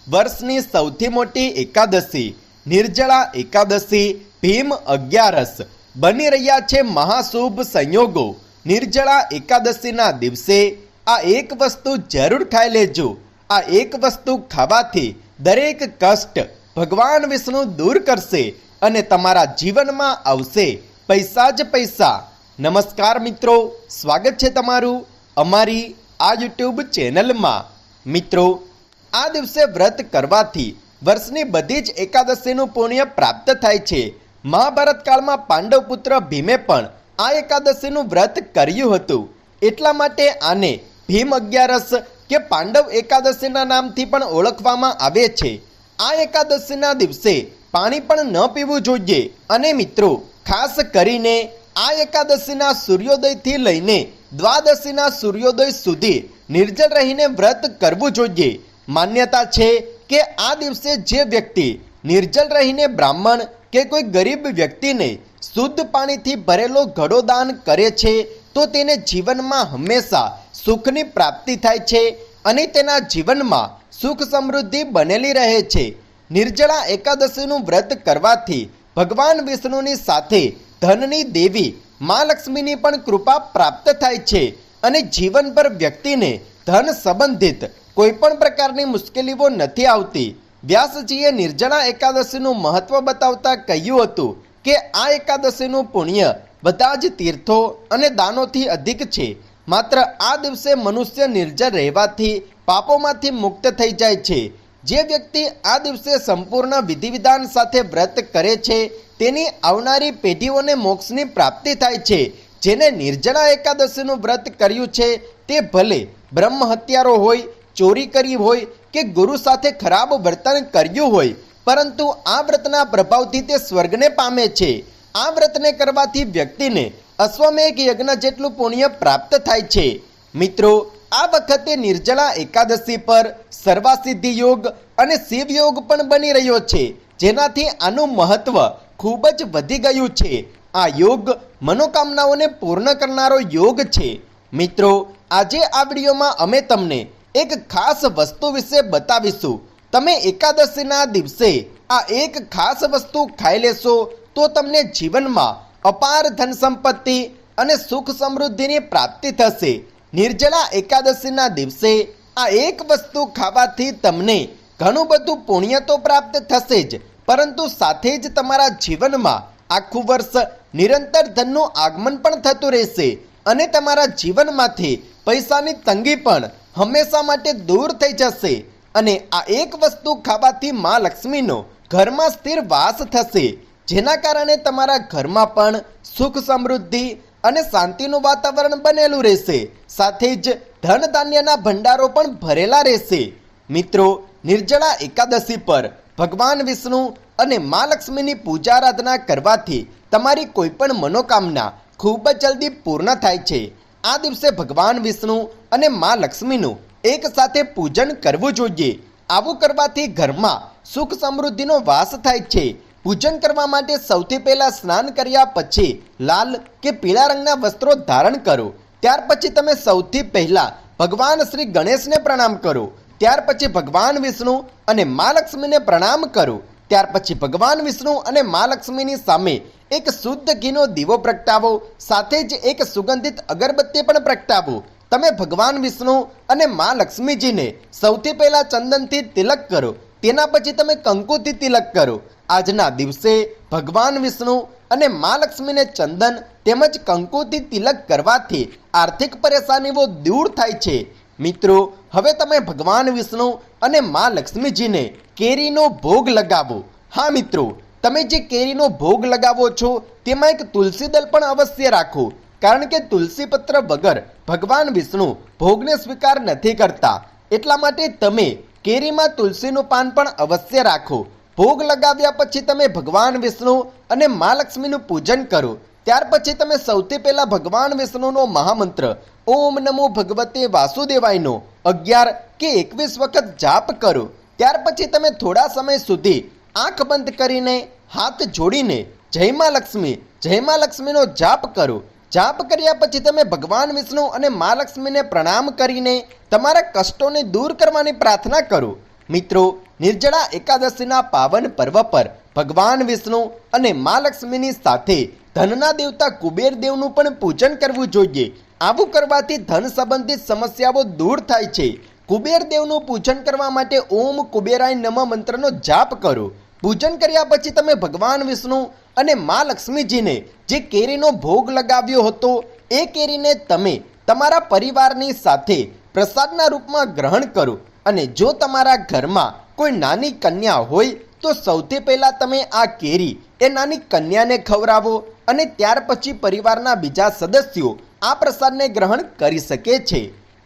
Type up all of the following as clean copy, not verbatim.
વર્ષની સૌથી મોટી એકાદશી નિર્જળા એકાદશી ભીમ અગિયારસ બની રહ્યા છે મહાશુભ સંયોગો। નિર્જળા એકાદશીના દિવસે આ એક વસ્તુ જરૂર ખાઈ લેજો। આ એક વસ્તુ ખાવાથી દરેક કષ્ટ ભગવાન વિષ્ણુ દૂર કરશે અને તમારા જીવનમાં આવશે પૈસા જ પૈસા। નમસ્કાર મિત્રો, સ્વાગત છે તમારું અમારી આ યુટ્યુબ ચેનલમાં। મિત્રો, આ દિવસે વ્રત કરવાથી વર્ષની બધી જ એકાદશીનું પુણ્ય પ્રાપ્ત થાય છે। મહાભારત કાળમાં પાંડવ પુત્ર ભીમે પણ આ એકાદશીનું વ્રત કર્યું હતું, એટલા માટે આને ભીમ અગિયારસ કે પાંડવ એકાદશીના નામથી પણ ઓળખવામાં આવે છે। આ એકાદશીના દિવસે પાણી પણ ન પીવું જોઈએ અને મિત્રો, ખાસ કરીને આ એકાદશીના સૂર્યોદયથી લઈને દ્વાદશીના સૂર્યોદય સુધી નિર્જળ રહીને વ્રત કરવું જોઈએ। માન્યતા છે કે આ દિવસે જે વ્યક્તિ નિર્જળ રહીને બ્રાહ્મણ કે કોઈ ગરીબ વ્યક્તિને શુદ્ધ પાણીથી ભરેલો ઘડો દાન કરે છે તો તેને જીવનમાં હંમેશા સુખની પ્રાપ્તિ થાય છે અને તેના જીવનમાં સુખ સમૃદ્ધિ બનેલી રહે છે। નિર્જળા એકાદશીનું વ્રત કરવાથી ભગવાન વિષ્ણુની સાથે ધનની દેવી મા લક્ષ્મીની પણ કૃપા પ્રાપ્ત થાય છે અને જીવનભર વ્યક્તિને ધન સંબંધિત કોઈ પણ પ્રકારની મુશ્કેલીઓ નથી આવતી। વ્યાસજીએ નિર્જળા એકાદશીનું મહત્વ બતાવતા કહ્યું હતું કે આ એકાદશીનું પુણ્ય બધા જ તીર્થો અને દાનોથી અધિક છે। માત્ર આ દિવસે મનુષ્ય નિર્જળ રહેવાથી પાપોમાંથી મુક્ત થઈ જાય છે। જે વ્યક્તિ આ દિવસે સંપૂર્ણ વિધિ વિધાન સાથે વ્રત કરે છે તેની આવનારી પેઢીઓને મોક્ષની પ્રાપ્તિ થાય છે। જેને નિર્જળા એકાદશીનું વ્રત કર્યું છે તે ભલે બ્રહ્મ હત્યારો હોય, ચોરી કરી હોય કે ગુરુ સાથે ખરાબ વર્તન કર્યું હોય, પરંતુ આ વ્રતના પ્રભાવથી તે સ્વર્ગને પામે છે। આ વ્રતને કરવાથી વ્યક્તિને અશ્વમેઘ યજ્ઞ જેટલું પુણ્ય પ્રાપ્ત થાય છે। મિત્રો, આ વખતે નિર્જળા એકાદશી પર સર્વાસિદ્ધિ યોગ અને શિવ યોગ પણ બની રહ્યો છે, જેનાથી આનું મહત્વ ખૂબ જ વધી ગયું છે। આ યોગ મનોકામનાઓને પૂર્ણ કરનારો યોગ છે। મિત્રો, આજે આ વિડીયોમાં અમે તમને એક ખાસ વસ્તુ વિશે બતાવીશું। તમે એકાદશીના દિવસે આ એક ખાસ વસ્તુ ખાઈ લેશો તો તમને જીવનમાં અપાર ધન સંપત્તિ અને સુખ સમૃદ્ધિની પ્રાપ્તિ થશે। નિર્જળા એકાદશીના દિવસે આ એક વસ્તુ ખાવાથી તમને ઘણું બધું પુણ્ય તો પ્રાપ્ત થશે જ, પરંતુ સાથે જ તમારા જીવનમાં આખું વર્ષ નિરંતર ધનનું આગમન પણ થતું રહેશે અને તમારા જીવનમાંથી પૈસાની તંગી પણ હંમેશા માટે દૂર થઈ જશે। અને આ એક વસ્તુ ખાવાથી મા લક્ષ્મીનો ઘરમાં સ્થિર વાસ થશે, જેના કારણે તમારા ઘરમાં પણ સુખ સમૃદ્ધિ અને શાંતિનું વાતાવરણ બનેલું રહેશે, સાથે જ ધન ધાન્યના ભંડારો પણ ભરેલા રહેશે। મિત્રો, નિર્જળા એકાદશી પર ભગવાન વિષ્ણુ અને મા લક્ષ્મીની પૂજા આરાધના કરવાથી તમારી કોઈ પણ મનોકામના ખૂબ જ જલ્દી પૂર્ણ થાય છે। આ દિવસે ભગવાન વિષ્ણુ અને મા લક્ષ્મીનું એક સાથે પૂજન કરવું જોઈએ। આવું કરવાથી ઘરમાં સુખ સમૃદ્ધિનો વાસ થાય છે। પૂજન કરવા માટે સૌથી પહેલા સ્નાન કર્યા પછી લાલ કે પીળા રંગના વસ્ત્રો ધારણ કરો। ત્યાર પછી તમે સૌથી પહેલા ભગવાન શ્રી ગણેશને પ્રણામ કરો। ત્યાર પછી ભગવાન વિષ્ણુ અને મા લક્ષ્મીને પ્રણામ કરો। ત્યાર પછી ભગવાન વિષ્ણુ અને મા લક્ષ્મીની સામે એક શુદ્ધ ઘીનો દીવો પ્રગટાવો, સાથે જ એક સુગંધિત અગરબત્તી પણ પ્રગટાવો। તમે ભગવાન વિષ્ણુ અને મા લક્ષ્મીજીને સૌથી પહેલા ચંદનથી તિલક કરો, તેના પછી તમે કંકુથી તિલક કરો। આજના દિવસે ભગવાન વિષ્ણુ અને મા લક્ષ્મીને ચંદન તેમજ કંકુથી તિલક કરવાથી આર્થિક પરેશાનીઓ દૂર થાય છે। મિત્રો, હવે તમે ભગવાન વિષ્ણુ અને મા લક્ષ્મીજીને કેરીનો ભોગ લગાવો। હા મિત્રો, તમે જે કેરીનો ભોગ લગાવો છો તેમાં એક તુલસી દળ પણ અવશ્ય રાખો, કારણ કે તુલસી પત્ર વગર ભગવાન વિષ્ણુ ભોગને સ્વીકાર નથી કરતા। એટલા માટે તમે કેરીમાં તુલસીનું પાન પણ અવશ્ય રાખો। ભોગ લગાવ્યા પછી તમે ભગવાન વિષ્ણુ અને મા લક્ષ્મીનું પૂજન કરો। ત્યાર પછી તમે સૌથી પહેલા ભગવાન વિષ્ણુનો મહામંત્ર ઓમ નમો ભગવતે વાસુદેવાયનો 11 કે 21 વખત જાપ કરો। ત્યાર પછી તમે થોડા સમય સુધી આંખ બંધ કરીને હાથ જોડીને જય મા લક્ષ્મીનો જાપ કરો। જાપ કર્યા પછી તમે ભગવાન વિષ્ણુ અને મા લક્ષ્મીને પ્રણામ કરીને તમારા કષ્ટોને દૂર કરવાની પ્રાર્થના કરો। મિત્રો, નિર્જળા એકાદશીના પાવન પર્વ પર ભગવાન વિષ્ણુ અને મા લક્ષ્મીની સાથે ધનના દેવતા કુબેર દેવનું પણ પૂજન કરવું જોઈએ. આવું કરવાથી ધન સંબંધિત સમસ્યાઓ દૂર થાય છે. કુબેર દેવનું પૂજન કરવા માટે ઓમ કુબેરાય નમઃ મંત્રનો જાપ કરો. પૂજન કર્યા પછી તમે ભગવાન વિષ્ણુ અને મા લક્ષ્મીજીને જે કેરીનો ભોગ લગાવ્યો હતો એ કેરીને તમે તમારા પરિવારની સાથે પ્રસાદના રૂપમાં ગ્રહણ કરો. અને જો તમારા ઘરમાં કોઈ નાની કન્યા હોય તો સૌથી પહેલાં તમે આ કેરી એ નાની કન્યાને ખવડાવો અને ત્યાર પછી પરિવારના બીજા સદસ્યો આ પ્રસાદને ગ્રહણ કરી શકે છે.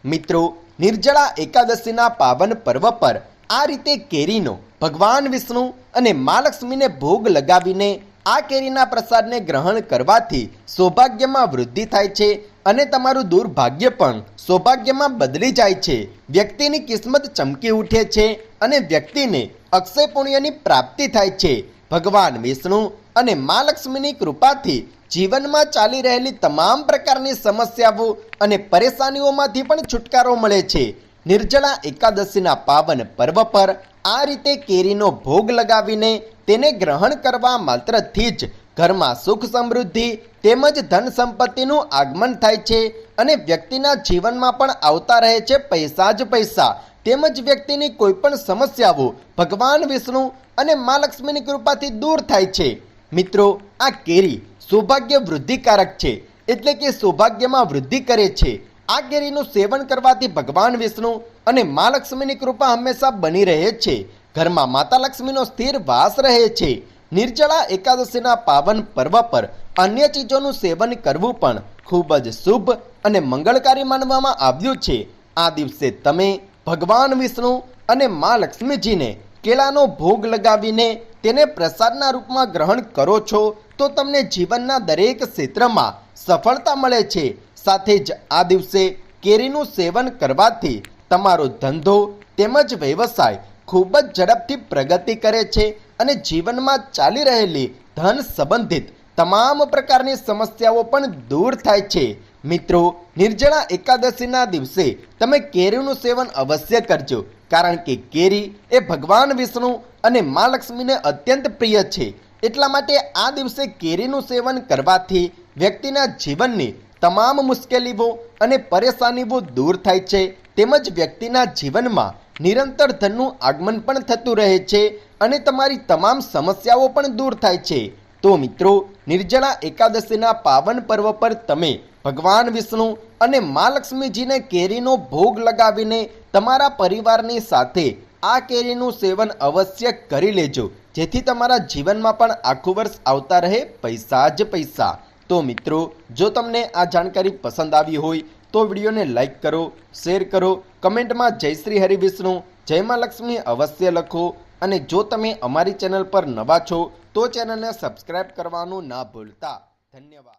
મિત્રો, નિર્જળા એકાદશીના પાવન પર્વ પર આ રીતે કેરીનો ભગવાન વિષ્ણુ અને મા લક્ષ્મીને ભોગ લગાવીને આ કેરીના પ્રસાદને ગ્રહણ કરવાથી સૌભાગ્યમાં વૃદ્ધિ થાય છે અને તમારું દુર્ભાગ્ય પણ સૌભાગ્યમાં બદલી જાય છે. વ્યક્તિની કિસ્મત ચમકી ઉઠે છે અને વ્યક્તિને અક્ષય પુણ્યની પ્રાપ્તિ થાય છે. ભગવાન વિષ્ણુ અને મા લક્ષ્મીની કૃપાથી જીવનમાં ચાલી રહેલી તમામ પ્રકારની સમસ્યાઓ અને પરેશાનીઓમાંથી પણ છુટકારો મળે છે. નિર્જળા એકાદશીના પાવન પર્વ પર આ રીતે કેરીનો ભોગ લગાવીને તેને ગ્રહણ કરવા માત્રથી જ ઘરમાં સુખ સમૃદ્ધિ તેમજ ધન સંપત્તિનું આગમન થાય છે અને વ્યક્તિના જીવનમાં પણ આવતા રહે છે પૈસા જ પૈસા. તેમજ વ્યક્તિની કોઈ પણ સમસ્યાઓ ભગવાન વિષ્ણુ અને મા લક્ષ્મીની કૃપાથી દૂર થાય છે. મિત્રો, આ કેરી સૌભાગ્ય વૃદ્ધિકારક છે, એટલે કે સૌભાગ્યમાં વૃદ્ધિ કરે છે. આ કેરીનું સેવન કરવાથી ભગવાન વિષ્ણુ અને મા લક્ષ્મીની કૃપા હંમેશા બની રહે છે. ઘરમાં માતા લક્ષ્મીનો સ્થિર વાસ રહે છે. નિર્જળા એકાદશીના પાવન પર્વ પર અન્ય ચીજોનું સેવન કરવું પણ ખૂબ જ શુભ અને મંગળકારી માનવામાં આવ્યું છે. આ દિવસે તમે ભગવાન વિષ્ણુ અને મા લક્ષ્મીજીને કેળાનો ભોગ લગાવીને તેને પ્રસાદના રૂપમાં ગ્રહણ કરો છો તો તમને જીવનના દરેક ક્ષેત્રમાં સફળતા મળે છે. સાથે જ આ દિવસે કેરીનું સેવન કરવાથી તમારો ધંધો તેમજ વ્યવસાય ખૂબ જ ઝડપથી પ્રગતિ કરે છે અને જીવનમાં ચાલી રહેલી ધન સંબંધિત તમામ પ્રકારની સમસ્યાઓ પણ દૂર થાય છે. મિત્રો, નિર્જળા એકાદશીના દિવસે તમે કેરીનું સેવન અવશ્ય કરજો, કારણ કે કેરી એ ભગવાન વિષ્ણુ અને મા લક્ષ્મીને અત્યંત પ્રિય છે. એટલા માટે આ દિવસે કેરીનું સેવન કરવાથી વ્યક્તિના જીવનની તમામ મુશ્કેલીઓ અને પરેશાનીઓ દૂર થાય છે. તેમજ વ્યક્તિના જીવનમાં નિરંતર ધનનું આગમન પણ થતું રહે છે અને તમારી તમામ સમસ્યાઓ પણ દૂર થાય છે. તો મિત્રો, નિર્જળા એકાદશીના પાવન પર્વ પર તમે ભગવાન વિષ્ણુ અને મા લક્ષ્મીજીને કેરીનો ભોગ લગાવીને તમારા પરિવારની સાથે આ કેરીનું સેવન અવશ્ય કરી લેજો, જેથી તમારા જીવનમાં પણ આખું વર્ષ આવતા રહે પૈસા જ પૈસા. તો મિત્રો, જો તમને આ જાણકારી પસંદ આવી હોય તો વિડીયોને લાઈક કરો, શેર કરો, કમેન્ટમાં જય શ્રી હરિ વિષ્ણુ, જય મા લક્ષ્મી અવશ્ય લખો. અને જો તમે અમારી ચેનલ પર નવા છો તો ચેનલને સબસ્ક્રાઈબ કરવાનું ના ભૂલતા. ધન્યવાદ.